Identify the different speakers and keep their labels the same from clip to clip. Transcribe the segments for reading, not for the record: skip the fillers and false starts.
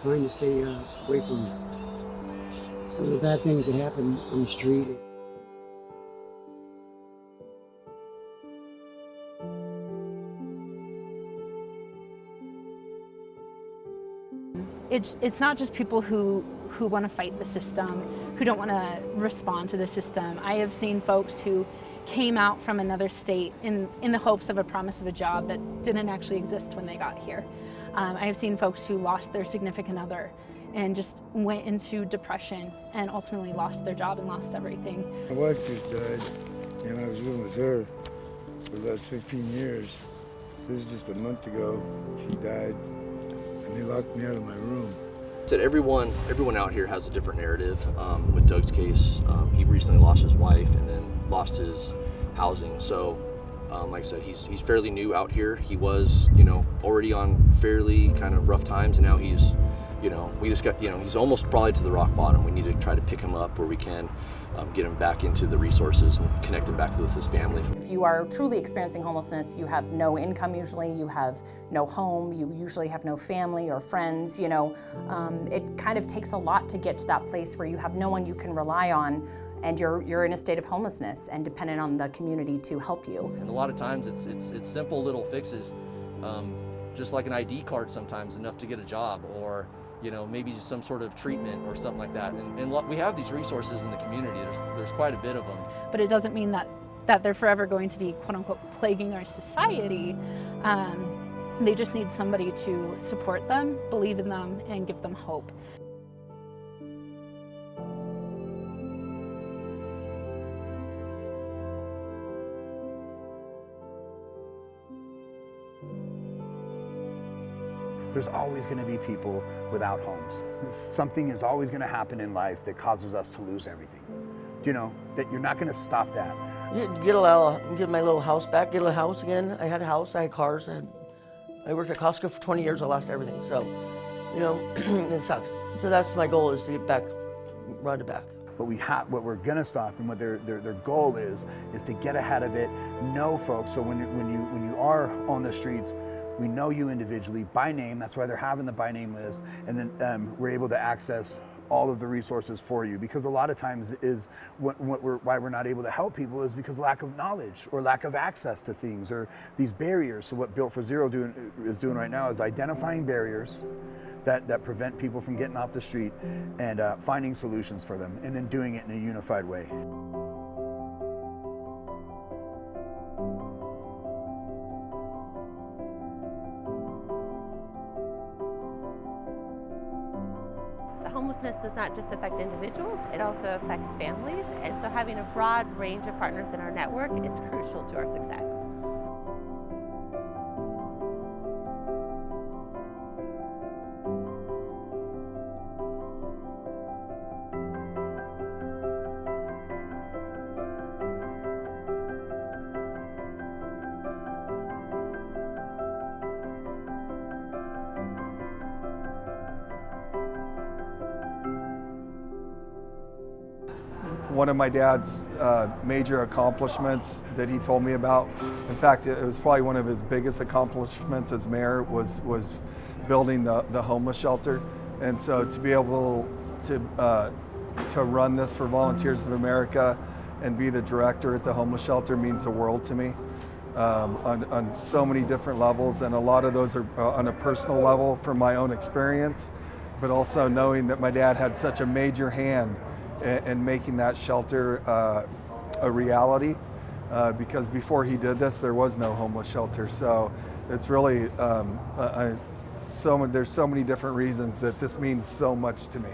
Speaker 1: trying to stay away from some of the bad things that happen on the street.
Speaker 2: It's not just people who want to fight the system, who don't want to respond to the system. I have seen folks who came out from another state in the hopes of a promise of a job that didn't actually exist when they got here. I have seen folks who lost their significant other and just went into depression and ultimately lost their job and lost everything.
Speaker 3: My wife just died, and I was living with her for the last 15 years. This is just a month ago. She died, and they locked me out of my room.
Speaker 4: Said everyone out here has a different narrative. With Doug's case, he recently lost his wife and then lost his housing. So, like I said, he's fairly new out here. He was, already on fairly kind of rough times, and now he's, we just got, he's almost probably to the rock bottom. We need to try to pick him up where we can, get him back into the resources and connect him back with his family.
Speaker 5: If you are truly experiencing homelessness, you have no income usually, you have no home, you usually have no family or friends, it kind of takes a lot to get to that place where you have no one you can rely on, and you're in a state of homelessness and dependent on the community to help you.
Speaker 4: And a lot of times it's simple little fixes, just like an ID card sometimes, enough to get a job, or maybe just some sort of treatment or something like that. And we have these resources in the community. There's quite a bit of them.
Speaker 2: But it doesn't mean that they're forever going to be quote unquote plaguing our society. They just need somebody to support them, believe in them, and give them hope.
Speaker 6: There's always going to be people without homes. Something is always going to happen in life that causes us to lose everything. That you're not going to stop that.
Speaker 7: Get my little house back, get a house again. I had a house, I had cars, I worked at Costco for 20 years, I lost everything. So, it sucks. So that's my goal, is to get back, run it back.
Speaker 6: What we're gonna stop, and what their goal is to get ahead of it, know folks. So when you are on the streets, we know you individually by name. That's why they're having the by name list, and then we're able to access all of the resources for you. Because a lot of times is why we're not able to help people is because lack of knowledge or lack of access to things, or these barriers. So what Built for Zero is doing right now is identifying barriers that prevent people from getting off the street, and finding solutions for them, and then doing it in a unified way.
Speaker 8: Homelessness does not just affect individuals, it also affects families, and so having a broad range of partners in our network is crucial to our success.
Speaker 9: One of my dad's major accomplishments that he told me about, in fact, it was probably one of his biggest accomplishments as mayor, was building the homeless shelter. And so to be able to run this for Volunteers of America and be the director at the homeless shelter means the world to me, on so many different levels. And a lot of those are on a personal level from my own experience, but also knowing that my dad had such a major hand and making that shelter a reality, because before he did this, there was no homeless shelter. So it's really, there's so many different reasons that this means so much to me.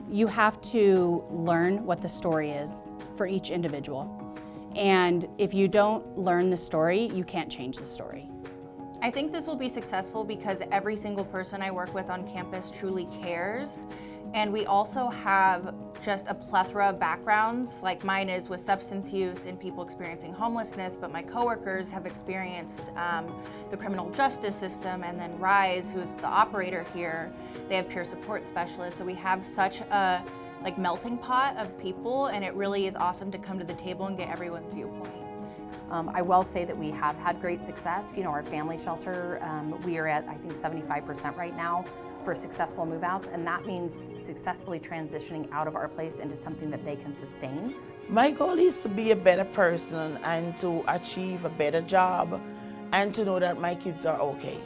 Speaker 10: You have to learn what the story is for each individual. And if you don't learn the story, you can't change the story.
Speaker 11: I think this will be successful because every single person I work with on campus truly cares. And we also have just a plethora of backgrounds, like mine is with substance use and people experiencing homelessness, but my coworkers have experienced the criminal justice system, and then RISE, who's the operator here, they have peer support specialists. So we have such a melting pot of people, and it really is awesome to come to the table and get everyone's viewpoint.
Speaker 5: I will say that we have had great success. You know, our family shelter, we are at, I think, 75% right now for successful move-outs, and that means successfully transitioning out of our place into something that they can sustain.
Speaker 12: My goal is to be a better person and to achieve a better job and to know that my kids are okay.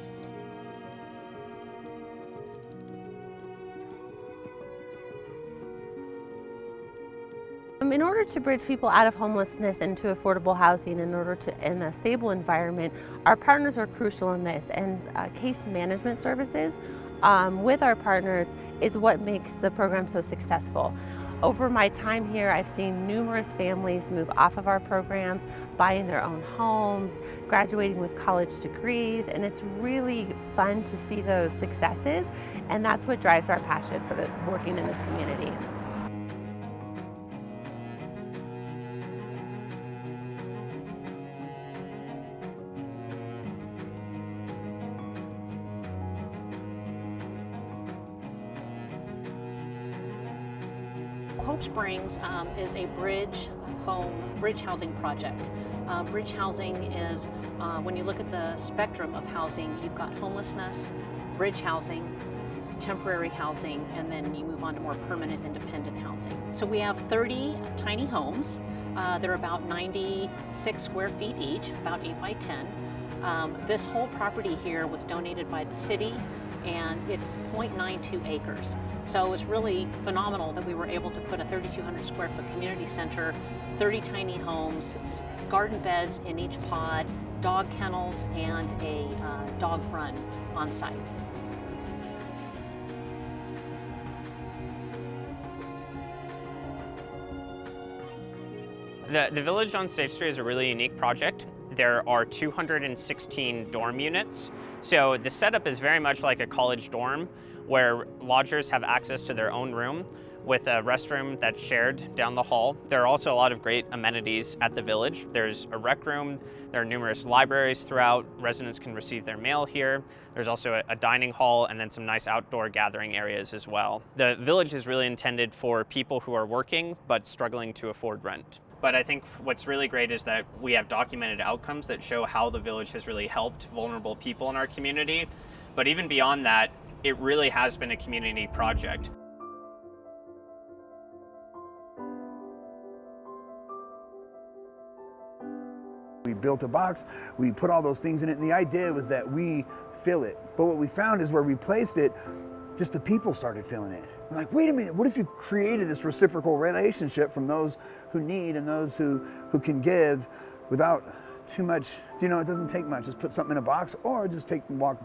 Speaker 8: In order to bridge people out of homelessness into affordable housing, in a stable environment, our partners are crucial in this, and case management services with our partners is what makes the program so successful. Over my time here, I've seen numerous families move off of our programs, buying their own homes, graduating with college degrees, and it's really fun to see those successes, and that's what drives our passion for working in this community.
Speaker 13: Hope Springs is a bridge housing project. Bridge housing is, when you look at the spectrum of housing, you've got homelessness, bridge housing, temporary housing, and then you move on to more permanent independent housing. So we have 30 tiny homes. They're about 96 square feet each, about 8 by 10. This whole property here was donated by the city, and it's 0.92 acres. So it's really phenomenal that we were able to put a 3,200 square foot community center, 30 tiny homes, garden beds in each pod, dog kennels, and a dog run on site.
Speaker 14: The Village on State Street is a really unique project. There are 216 dorm units. So the setup is very much like a college dorm where lodgers have access to their own room with a restroom that's shared down the hall. There are also a lot of great amenities at the Village. There's a rec room, there are numerous libraries throughout, residents can receive their mail here. There's also a dining hall and then some nice outdoor gathering areas as well. The Village is really intended for people who are working but struggling to afford rent. But I think what's really great is that we have documented outcomes that show how the Village has really helped vulnerable people in our community. But even beyond that, it really has been a community project.
Speaker 6: We built a box, we put all those things in it, and the idea was that we fill it. But what we found is where we placed it, just the people started filling it. We're like, wait a minute, what if you created this reciprocal relationship from those who need and those who can give without too much, you know, it doesn't take much. Just put something in a box or just walk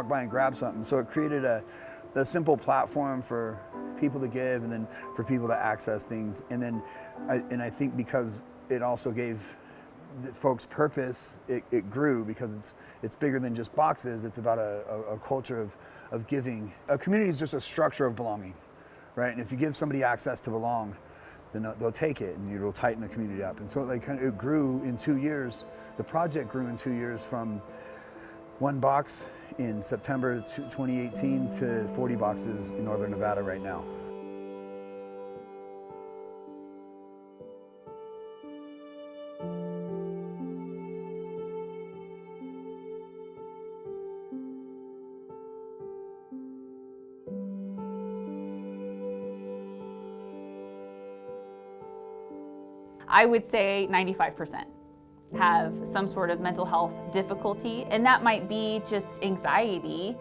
Speaker 6: by and grab something. So it created a simple platform for people to give and then for people to access things. And then, I think because it also gave the folks purpose, it grew because it's bigger than just boxes. It's about a culture of giving. A community is just a structure of belonging, right? And if you give somebody access to belong, then they'll take it and it'll tighten the community up. And so it grew in 2 years. The project grew in 2 years from 1 box in September 2018 to 40 boxes in Northern Nevada right now.
Speaker 2: I would say 95% have some sort of mental health difficulty, and that might be just anxiety,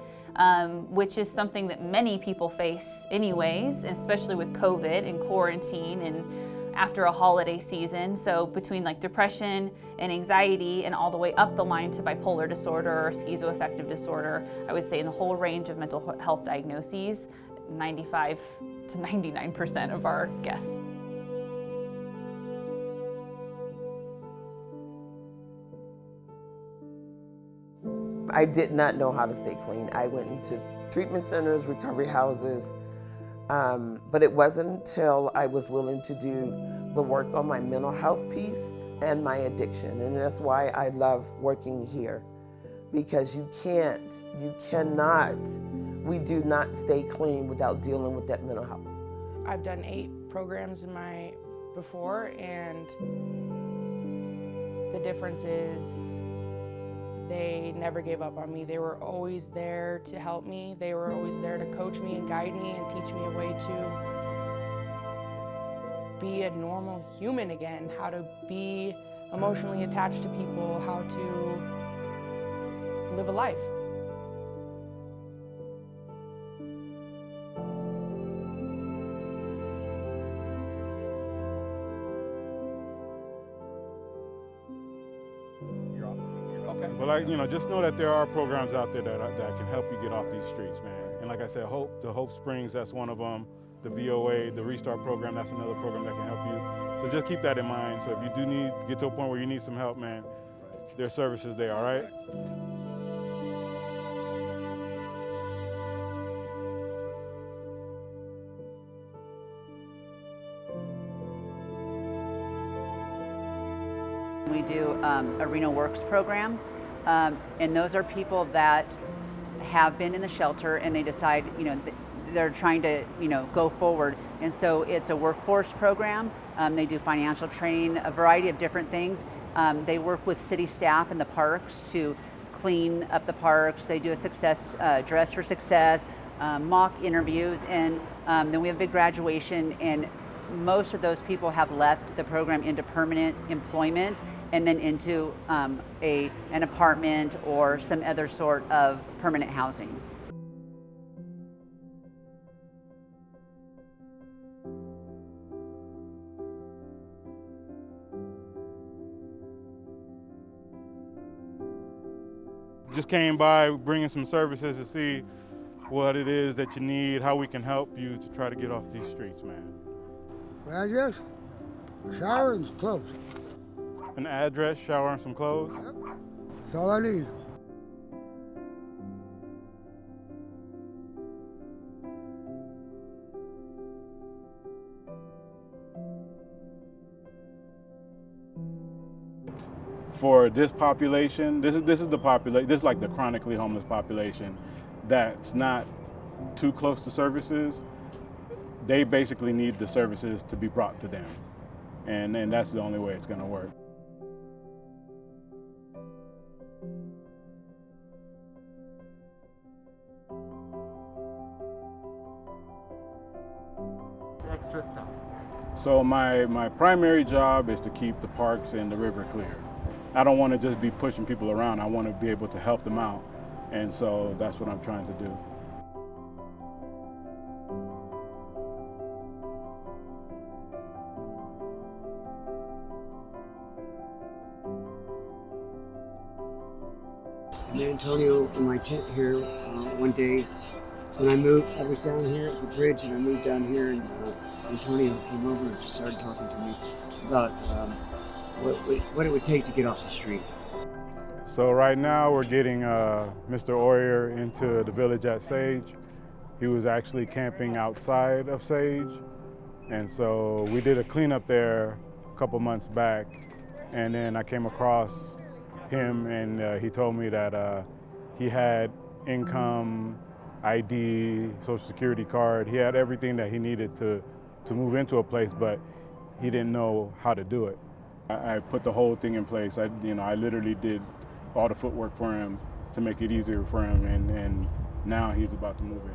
Speaker 2: which is something that many people face anyways, especially with COVID and quarantine and after a holiday season. So between like depression and anxiety and all the way up the line to bipolar disorder or schizoaffective disorder, I would say in the whole range of mental health diagnoses, 95 to 99% of our guests.
Speaker 15: I did not know how to stay clean. I went into treatment centers, recovery houses, but it wasn't until I was willing to do the work on my mental health piece and my addiction. And that's why I love working here, because we do not stay clean without dealing with that mental health.
Speaker 12: I've done 8 programs before, and the difference is they never gave up on me. They were always there to help me. They were always there to coach me and guide me and teach me a way to be a normal human again, how to be emotionally attached to people, how to live a life.
Speaker 6: Okay.
Speaker 16: Well, just know that there are programs out there that can help you get off these streets, man. And like I said, the Hope Springs, that's one of them. The VOA, the Restart program, that's another program that can help you. So just keep that in mind. So if you do get to a point where you need some help, man, there's services there, all right?
Speaker 17: We do a RENO Works program, and those are people that have been in the shelter and they decide, they're trying to, go forward. And so it's a workforce program. They do financial training, a variety of different things. They work with city staff in the parks to clean up the parks. They do a dress for success, mock interviews, and then we have a big graduation, and most of those people have left the program into permanent employment and then into an apartment or some other sort of permanent housing.
Speaker 16: Just came by bringing some services to see what it is that you need, how we can help you to try to get off these streets, man.
Speaker 3: Address, shower and clothes.
Speaker 16: An address, shower, and some clothes?
Speaker 3: Yep. That's all I need.
Speaker 16: For this population, this is the population. This is like the chronically homeless population that's not too close to services. They basically need the services to be brought to them, and that's the only way it's going to work.
Speaker 18: Extra stuff.
Speaker 16: So my primary job is to keep the parks and the river clear. I don't want to just be pushing people around. I want to be able to help them out. And so that's what I'm trying to do.
Speaker 1: In Antonio, in my tent here, one day when I moved, I was down here at the bridge and I moved down here, and Antonio came over and just started talking to me about what it would take to get off the street.
Speaker 16: So right now we're getting Mr. Oyer into the village at Sage. He was actually camping outside of Sage. And so we did a cleanup there a couple months back. And then I came across him, and he told me that he had income, ID, social security card. He had everything that he needed to move into a place, but he didn't know how to do it. I put the whole thing in place. I literally did all the footwork for him to make it easier for him, and now he's about to move in.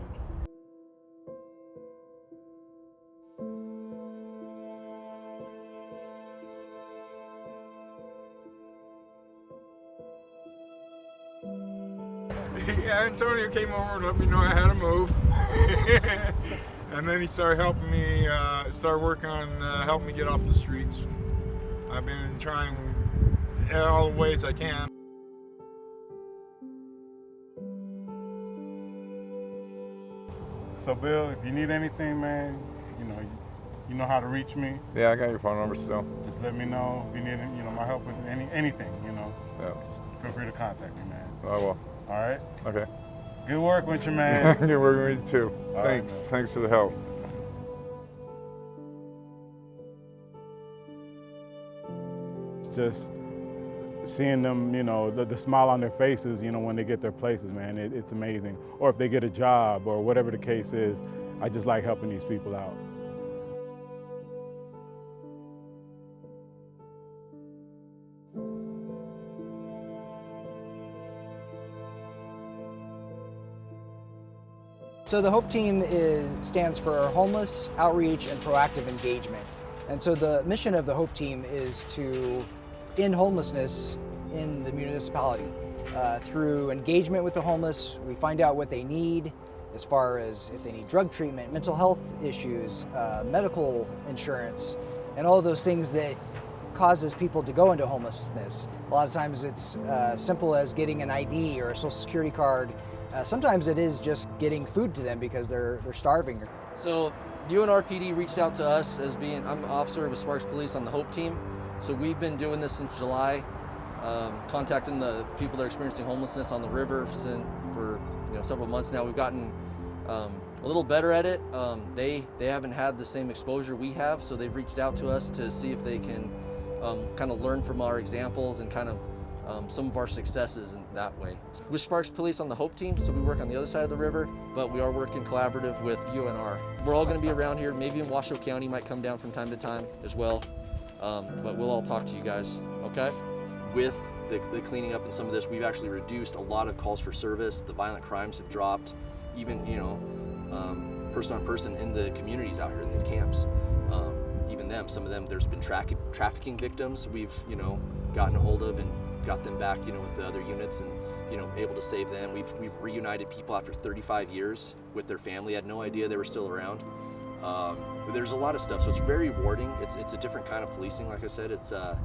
Speaker 19: Yeah, Antonio came over and let me know I had to move. And then he started helping me, started working on helping me get off the streets. I've been trying in all the ways I can.
Speaker 16: So Bill, if you need anything, man, you know how to reach me.
Speaker 19: Yeah, I got your phone number still.
Speaker 16: Just let me know if you need, my help with anything,
Speaker 19: Yeah.
Speaker 16: Just feel free to contact me, man.
Speaker 19: I will.
Speaker 16: All right?
Speaker 19: Okay.
Speaker 16: Good work with you, man.
Speaker 19: Good working with you too.
Speaker 16: All
Speaker 19: Thanks.
Speaker 16: right, man.
Speaker 19: Thanks for the help.
Speaker 16: Just seeing them, the smile on their faces, when they get their places, man, it's amazing. Or if they get a job or whatever the case is, I just like helping these people out.
Speaker 18: So the HOPE team stands for Homeless Outreach and Proactive Engagement. And so the mission of the HOPE team is to end homelessness in the municipality. Through engagement with the homeless, we find out what they need as far as if they need drug treatment, mental health issues, medical insurance, and all of those things that causes people to go into homelessness. A lot of times it's simple as getting an ID or a social security card. Sometimes it is just getting food to them because they're starving.
Speaker 4: So UNRPD reached out to us as being, I'm an officer with Sparks Police on the HOPE team. So we've been doing this since July, contacting the people that are experiencing homelessness on the river for several months now. We've gotten a little better at it. They haven't had the same exposure we have, so they've reached out to us to see if they can kind of learn from our examples and kind of some of our successes in that way. With Sparks Police on the HOPE team, so we work on the other side of the river, but we are working collaborative with UNR. We're all going to be around here, maybe in Washoe County might come down from time to time as well, but we'll all talk to you guys, okay? With the cleaning up and some of this, we've actually reduced a lot of calls for service. The violent crimes have dropped, even person on person in the communities out here in these camps. Even some of them, there's been trafficking victims we've gotten a hold of and got them back with the other units and able to save them. We've reunited people after 35 years with their family. Had no idea they were still around. There's a lot of stuff, so it's very rewarding. It's a different kind of policing. Like I said, it's I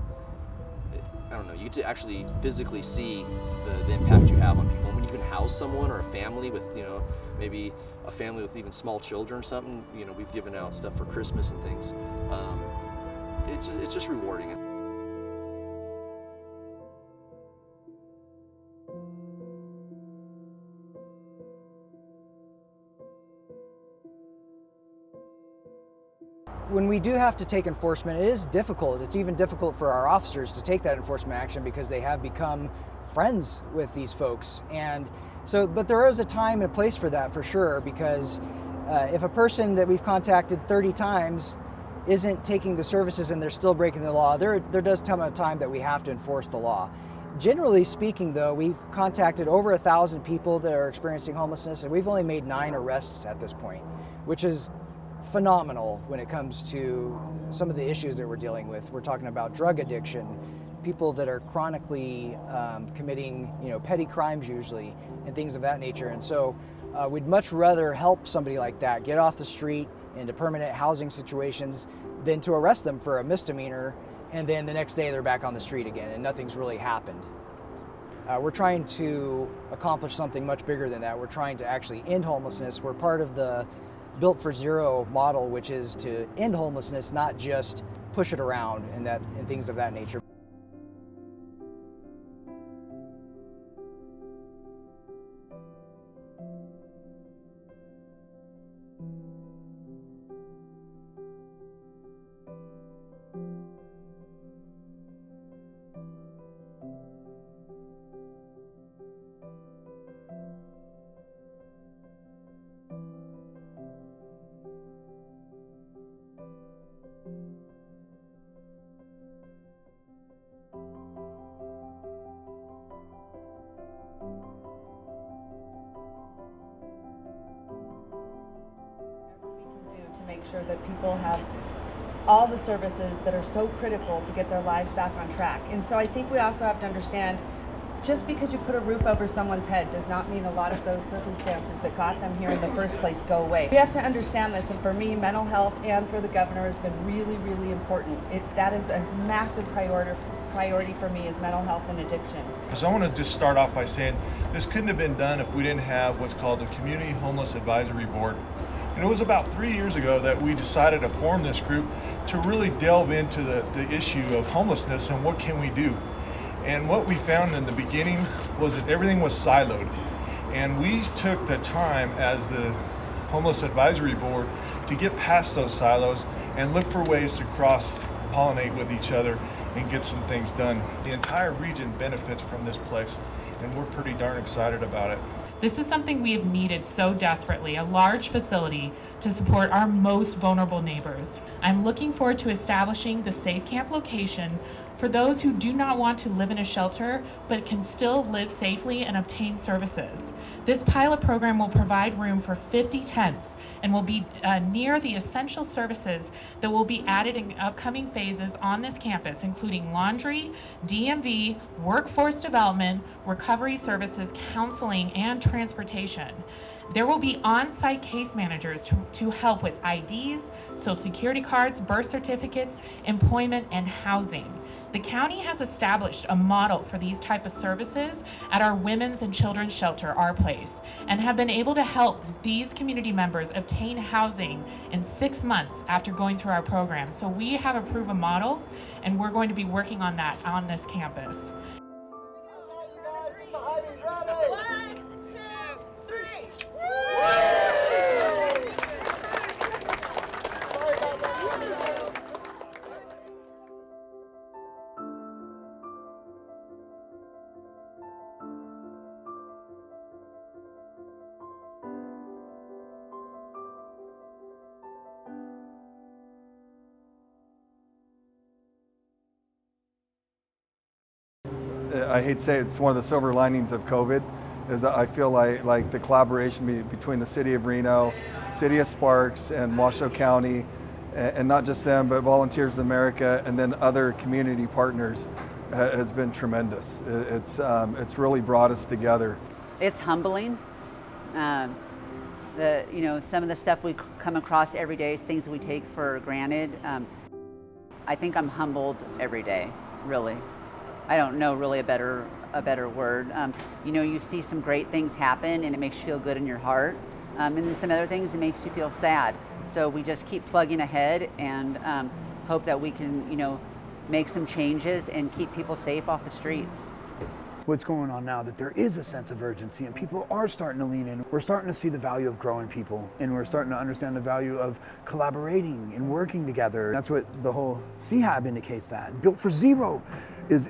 Speaker 4: don't know, you get to actually physically see the impact you have on people. And when you can house someone or a family with maybe a family with even small children or something, we've given out stuff for Christmas and things. It's just rewarding.
Speaker 18: When we do have to take enforcement, it is difficult. It's even difficult for our officers to take that enforcement action because they have become friends with these folks. And so, but there is a time and a place for that for sure, because if a person that we've contacted 30 times isn't taking the services and they're still breaking the law, there does come a time that we have to enforce the law. Generally speaking though, we've contacted over 1,000 people that are experiencing homelessness, and we've only made 9 arrests at this point, which is phenomenal when it comes to some of the issues that we're dealing with. We're talking about drug addiction, people that are chronically committing petty crimes usually, and things of that nature. And so we'd much rather help somebody like that get off the street into permanent housing situations than to arrest them for a misdemeanor and then the next day they're back on the street again and nothing's really happened. We're trying to accomplish something much bigger than that. We're trying to actually end homelessness. We're part of the Built for Zero model, which is to end homelessness, not just push it around and things of that nature.
Speaker 20: To make sure that people have all the services that are so critical to get their lives back on track. And so I think we also have to understand, just because you put a roof over someone's head does not mean a lot of those circumstances that got them here in the first place go away. We have to understand this, and for me, mental health and for the governor has been really, really important. That is a massive priority for me, is mental health and addiction.
Speaker 21: So I want to just start off by saying this couldn't have been done if we didn't have what's called the Community Homeless Advisory Board. And it was about 3 years ago that we decided to form this group to really delve into the issue of homelessness and what can we do. And what we found in the beginning was that everything was siloed. And we took the time as the Homeless Advisory Board to get past those silos and look for ways to cross-pollinate with each other and get some things done. The entire region benefits from this place, and we're pretty darn excited about it.
Speaker 22: This is something we have needed so desperately, a large facility to support our most vulnerable neighbors. I'm looking forward to establishing the Safe Camp location for those who do not want to live in a shelter but can still live safely and obtain services. This pilot program will provide room for 50 tents and will be near the essential services that will be added in upcoming phases on this campus, including laundry, DMV, workforce development, recovery services, counseling, and transportation. There will be on-site case managers to help with IDs, social security cards, birth certificates, employment, and housing. The county has established a model for these type of services at our Women's and Children's Shelter, Our Place, and have been able to help these community members obtain housing in 6 months after going through our program. So we have approved a model, and we're going to be working on that on this campus.
Speaker 7: I hate to say it's one of the silver linings of COVID, is I feel like the collaboration between the City of Reno, City of Sparks, and Washoe County, and not just them, but Volunteers America, and then other community partners, has been tremendous. It's really brought us together.
Speaker 17: It's humbling. Some of the stuff we come across every day is things we take for granted. I think I'm humbled every day, really. I don't know really a better word. You see some great things happen and it makes you feel good in your heart. And then some other things, it makes you feel sad. So we just keep plugging ahead and hope that we can, make some changes and keep people safe off the streets.
Speaker 6: What's going on now, that there is a sense of urgency and people are starting to lean in. We're starting to see the value of growing people, and we're starting to understand the value of collaborating and working together. That's what the whole CHAB indicates, that. Built for Zero is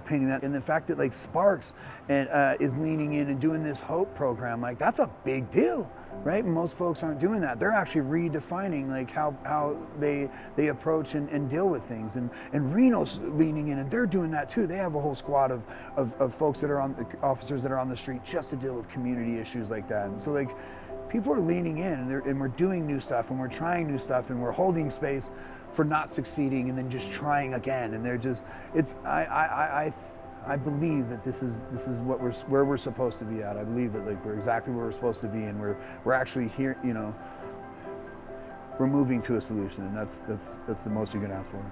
Speaker 6: painting that. And the fact that Sparks is leaning in and doing this H.O.P.E program, that's a big deal, right? Most folks aren't doing that. They're actually redefining how they approach and deal with things. And RENO's leaning in and they're doing that too. They have a whole squad of folks that are officers that are on the street just to deal with community issues like that. And so people are leaning in and we're doing new stuff and we're trying new stuff and we're holding space for not succeeding and then just trying again. And they're just, I believe that this is where we're supposed to be at. I believe that we're exactly where we're supposed to be, and we're actually here. We're moving to a solution, and that's the most you can ask for.